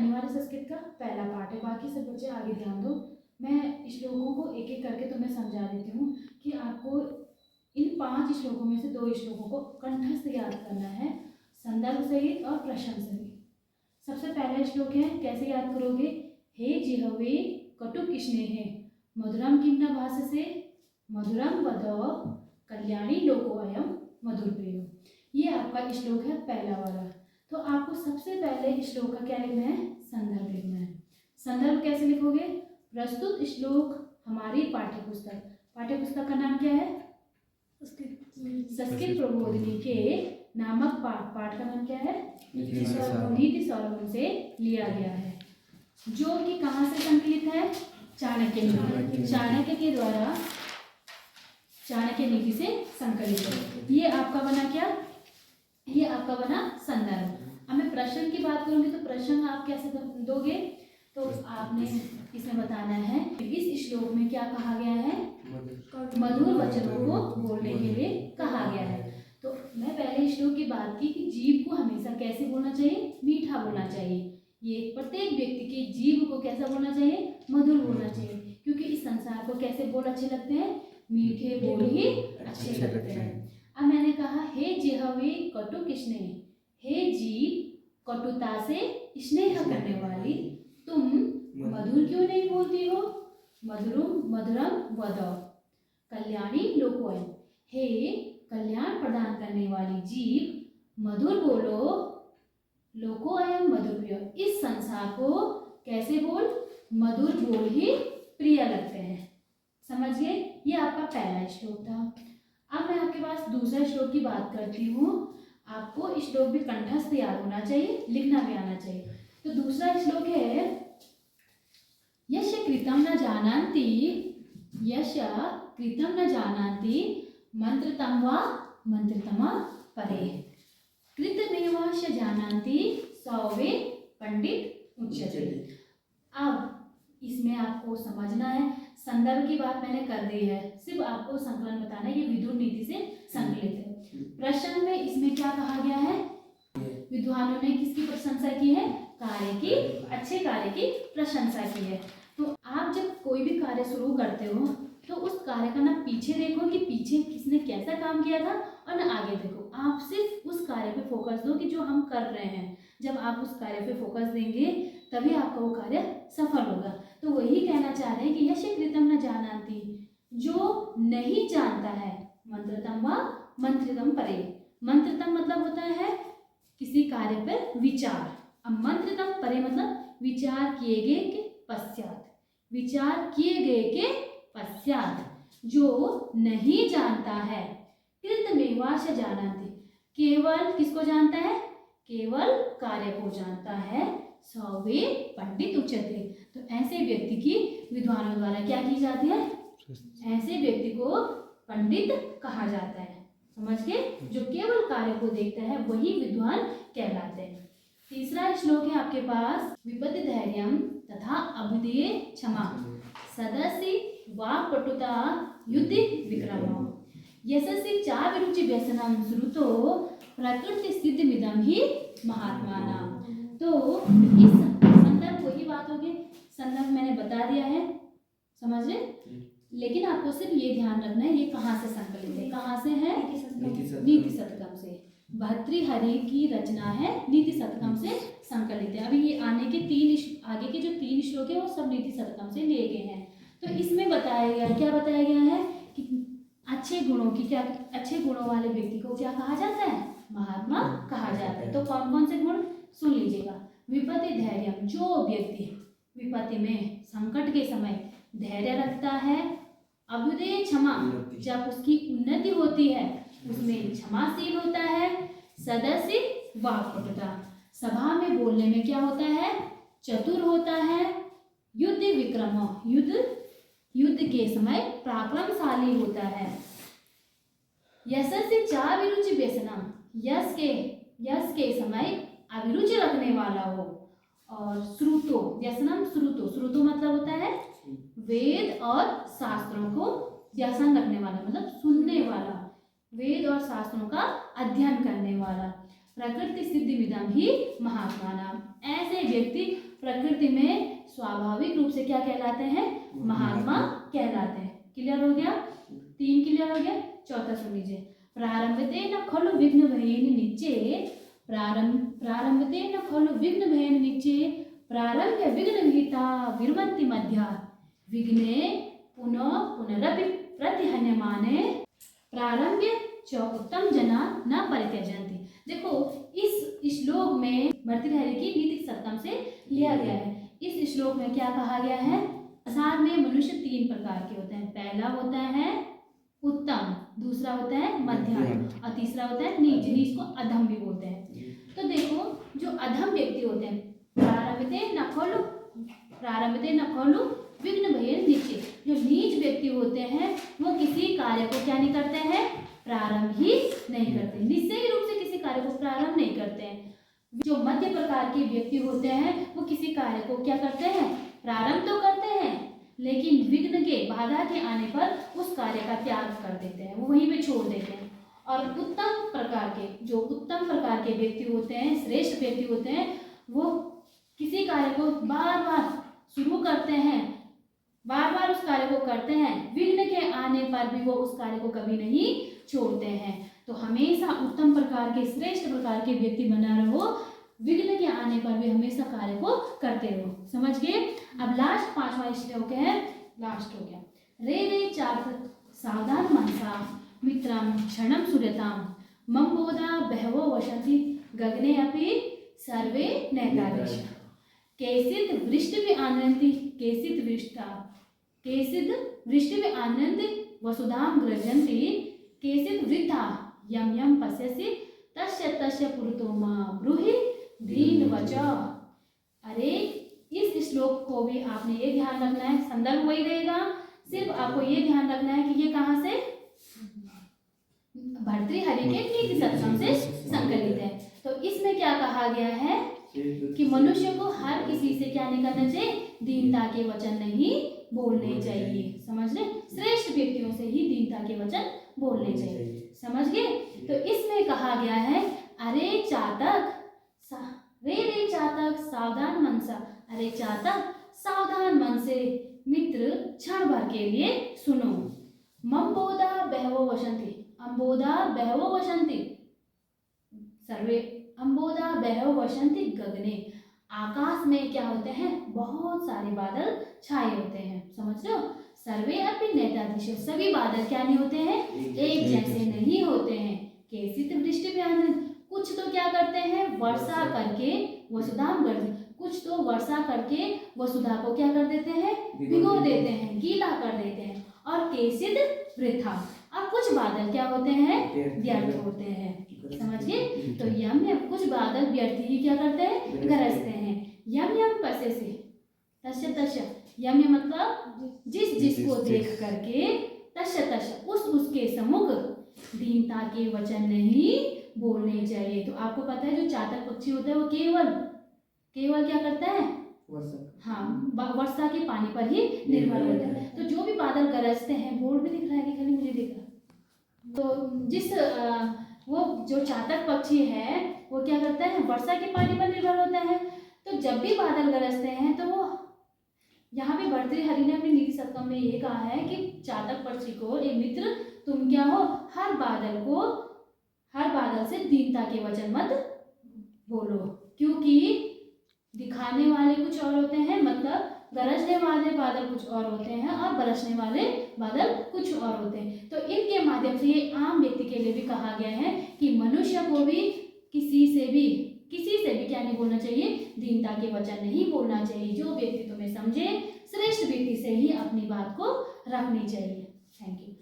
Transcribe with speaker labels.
Speaker 1: हमारे संस्कृत का पहला पाठ है। बाकी सब बच्चे आगे ध्यान दो, मैं श्लोकों को एक एक करके तुम्हें समझा देती हूँ कि आपको इन 5 श्लोकों में से 2 श्लोकों को कंठस्थ याद करना है, संदर्भ सहित और प्रश्न सहित। सबसे पहला श्लोक है, कैसे याद करोगे? हे जिह्वे कटुक स्नेहे मधुरम किम न भाषसे मधुरम वद कल्याणी लोकोऽयं मधुर प्रियो। ये आपका श्लोक है पहला वाला। तो आपको सबसे पहले श्लोक का क्या लिखना है? संदर्भ लिखना है। संदर्भ कैसे लिखोगे? प्रस्तुत श्लोक हमारी पाठ्यपुस्तक का नाम क्या है? संस्कृत प्रबोधिनी के नामक पाठ का नाम क्या है? नीति सौरभम से लिया गया है, जो कि कहाँ से संकलित है? चाणक्य के द्वारा चाणक्य नीति से संकलित है। ये आपका बना क्या? ये आपका बना संदर्भ। अब मैं प्रश्न की बात करूंगी तो प्रश्न आप कैसे दोगे? तो आपने इसमें बताना है इस श्लोक में क्या कहा गया है? मधुर वचनों को बोलने के लिए कहा गया है। तो मैं पहले श्लोक की बात की कि जीव को हमेशा कैसे बोलना चाहिए? मीठा बोलना चाहिए। ये प्रत्येक व्यक्ति के जीव को कैसा बोलना चाहिए? मधुर बोलना चाहिए, क्योंकि इस संसार को कैसे बोल अच्छे लगते हैं? मीठे बोल ही अच्छे लगते हैं। अब मैंने कहा हे जिह्वे कटुक स्नेह, हे जीव कटुता से स्नेह करने वाली, तुम मधुर क्यों नहीं बोलती हो? मधुरम वद कल्याणी लोकोऽयं, हे कल्याण प्रदान करने वाली जीव मधुर बोलो, लोकोऽयं मधुर प्रिय, इस संसार को कैसे बोल? मधुर बोल ही प्रिय लगते हैं। समझ गए? ये आपका पहला श्लोक था। अब मैं आपके पास दूसरा श्लोक की बात करती हूँ। आपको श्लोक भी कंठस्थ याद होना चाहिए, लिखना भी आना चाहिए। तो दूसरा श्लोक है, यश कृतं न जानाति मंत्रतं वा मंत्रतमा परे कृतमेवास्य जानाति सौवे पंडित उच्यते। अब इसमें आपको समझना है, संदर्भ की बात मैंने कर दी है, सिर्फ आपको संकलन बताना है। ये विदुर नीति से संकलित है। प्रश्न में इसमें क्या कहा गया है? विद्वानों ने किसकी प्रशंसा की है? अच्छे कार्य की प्रशंसा की है। तो आप जब कोई भी कार्य शुरू करते हो तो उस कार्य का ना पीछे देखो कि पीछे किसने कैसा काम किया था, और ना आगे देखो। आप सिर्फ उस कार्य पे फोकस दो कि जो हम कर रहे हैं। जब आप उस कार्य पे फोकस देंगे तभी आपका वो कार्य सफल होगा। तो वही कहना चाह रहे हैं कि यश कृतं न जानाति, जो नहीं जानता है, मंत्रतम व मंत्रितम परे। मंत्रतम मतलब होता है किसी कार्य पर विचार, अब मंत्रितम परे मतलब विचार किए गए के पश्चात। विचार किए गए के पश्चात जो नहीं जानता है, कृतमेवास्य जानाति, केवल किसको जानता है? केवल कार्य को जानता है, सौवे पंडित उच्यते। तो ऐसे व्यक्ति की विद्वानों द्वारा क्या की जाती है? ऐसे व्यक्ति को पंडित कहा जाता है। समझ गए? जो केवल कार्य को देखता है वही विद्वान कहलाते हैं। तीसरा श्लोक है आपके पास, विपत्ति धैर्यम तथा अभ्युदये क्षमा सदसि वाक्पटुता युद्धि विक्रमः यशसि चाभिरुचि व्यसनं श्रुतो प्रकृति सिद्धिमिदं हि महात्मानां। तो इस संदर्भ वही बात होगी, संदर्भ मैंने बता दिया है, समझ रहे? लेकिन आपको सिर्फ ये ध्यान रखना है ये कहाँ से संकलित है, कहाँ से है? नीति शतकम से। भर्तृहरि की रचना है, नीति शतकम से संकलित है। अभी ये आगे के जो 3 श्लोक है वो सब नीति शतकम से लिए गए हैं। तो इसमें बताया गया, क्या बताया गया है कि अच्छे गुणों वाले व्यक्ति को क्या कहा जाता है? महात्मा कहा जाता है। तो कौन कौन से गुण सुन लीजिएगा। विपत्ति धैर्यम, जो व्यक्ति विपत्ति में संकट के समय धैर्य रखता है। अभ्युदय क्षमा, जब उसकी उन्नति होती है उसमें क्षमाशील होता है। सदस्य वाक्पटुता, सभा में बोलने में क्या होता है? चतुर होता है। युद्ध विक्रम, युद्ध के समय पराक्रमशाली होता है। यशस्य चाभिरुचि व्यसनम, यश के समय अभिरुचि रखने वाला हो। और श्रुतो, व्यसनम श्रुतो मतलब होता है वेद और शास्त्रों को व्यसन रखने वाला, मतलब सुनने वाला, वेद और शास्त्रों का अध्ययन करने वाला। प्रकृति सिद्धिमिदं हि महात्मानां, ऐसे व्यक्ति प्रकृति में स्वाभाविक रूप से क्या कहलाते हैं? महात्मा कहलाते हैं। क्लियर हो गया? 3 क्लियर हो गया। चौथा सुन लीजिए। प्रारंभतेन खलु विघ्न भयेन निच्चे, प्रारंभतेन खलु विघ्न भयेन निच्चे, प्रारंभ्य विघ्न विहिता विरमन्ति मध्या, विघ्ने पुनः पुनरपि प्रतिहन्यमाने, प्रारंभ्य च उत्तम जना न परित्यजन्ति। देखो इस श्लोक में भर्तृहरि की नीति सप्तम से लिया गया है। इस श्लोक में क्या कहा गया है? संसार में मनुष्य 3 प्रकार के होते हैं। पहला होता है उत्तम, दूसरा होता है मध्यम और तीसरा होता है नीच। नीच को अधम भी बोलते हैं। तो देखो जो अधम व्यक्ति होते हैं, प्रारंभते न खलु विघ्न भयेन निच्चे, जो नीच व्यक्ति होते हैं वो किसी कार्य को क्या नहीं करते हैं? प्रारंभ ही नहीं करते, निश्चय रूप से किसी कार्य को प्रारंभ नहीं करते हैं। जो मध्य प्रकार के व्यक्ति होते हैं वो किसी कार्य को क्या करते हैं? प्रारंभ तो करते हैं, लेकिन विघ्न के, बाधा के आने पर उस कार्य का त्याग कर देते हैं, वो वहीं पे छोड़ देते हैं। और उत्तम प्रकार के, जो उत्तम प्रकार के व्यक्ति होते हैं, श्रेष्ठ व्यक्ति होते हैं, वो किसी कार्य को बार बार शुरू करते हैं, बार बार उस कार्य को करते हैं, विघ्न के आने पर भी वो उस कार्य को कभी नहीं छोड़ते हैं। तो हमेशा उत्तम प्रकार के, श्रेष्ठ प्रकार के व्यक्ति बना रहो, विघ्न के आने पर भी हमेशा कार्य को करते रहो। समझ गए? अब लास्ट 5वां श्लोक है, लास्ट हो गया। रे रे चार्थ सावधान मनसा मित्रम क्षणम सूर्यताम, मम बोधा बहवो वसंति गगने अपि सर्वे नैतादृश, केचित् वृष्टि आनन्ति केचित् वृष्टा, केचित् वृष्टि आनन्ति वसुधाम गृह्णन्ति, केचित् वृद्धा यम यम पश्यसि तस्य तस्य पुरतो मा ब्रूहि दीन वच। अरे इस श्लोक को भी आपने ये ध्यान रखना है, संदर्भ वही रहेगा, सिर्फ आपको ये ध्यान रखना है कि ये कहाँ से? भर्तृहरि के नीति सप्तम से संकलित है। तो इसमें क्या कहा गया है कि मनुष्य को हर किसी से क्या नहीं करना चाहिए? दीनता के वचन नहीं बोलने चाहिए। समझ रहे? श्रेष्ठ व्यक्तियों से ही दीनता के वचन बोलने चाहिए। समझ गए? तो इसमें कहा गया है अरे चातक, रे चातक सावधान मन सा, अरे चातक सावधान मन से मित्र क्षण भर के लिए सुनो। मम्बोधा बहवो वसंति, अम्बोधा बहवो वसंति, सर्वे अम्बोधा बहवो वसंति गगने, आकाश में क्या होते हैं? बहुत सारे बादल छाए होते हैं। समझ रहे हो? सर्वे अपि नैतादृश, सभी बादल क्या नहीं होते हैं? एक जैसे नहीं होते हैं। केचित् वृष्टि भी आनंद, कुछ तो क्या करते हैं? वर्षा करके वसुधाम गर्ज, कुछ तो वर्षा करके वसुधा को क्या कर देते हैं? भिगो देते हैं, गीला कर देते हैं। और केचित् वृथा, और कुछ बादल क्या होते हैं? व्यर्थ होते हैं। समझ गए? तो यम यम, कुछ बादल व्यर्थ ही क्या करते हैं? गरजते हैं। यम यम पसे से तस्य तस्य, यम यम मतलब जिस जिसको देख करके, तस्य तस्य उस उसके सम्मुख दीनता के वचन नहीं बोलने चाहिए। तो आपको पता है जो चातक पक्षी होता है वो केवल क्या करता है? हाँ, वर्षा के पानी पर ही निर्भर होता है। तो जो भी बादल गरजते हैं, बोर्ड में दिख रहा है कि खाली मुझे दिख रहा है? तो जिस वो जो चातक पक्षी है वो क्या करता है? वर्षा के पानी पर निर्भर होता है। तो जब भी बादल गरजते हैं तो वो, यहाँ पे भर्तृहरि ने अपनी नीति सप्तम में ये कहा है कि चातक पक्षी को, ए मित्र तुम क्या हो? हर बादल से दीनता के वचन मत बोलो, क्योंकि दिखाने वाले कुछ और होते हैं, मतलब गरजने वाले बादल कुछ और होते हैं और बरसने वाले बादल कुछ और होते हैं। तो इनके माध्यम से ये आम व्यक्ति के लिए भी कहा गया है कि मनुष्य को भी किसी से भी क्या नहीं बोलना चाहिए? दीनता के वचन नहीं बोलना चाहिए। जो व्यक्ति तुम्हें समझे, श्रेष्ठ व्यक्ति से ही अपनी बात को रखनी चाहिए। Thank you.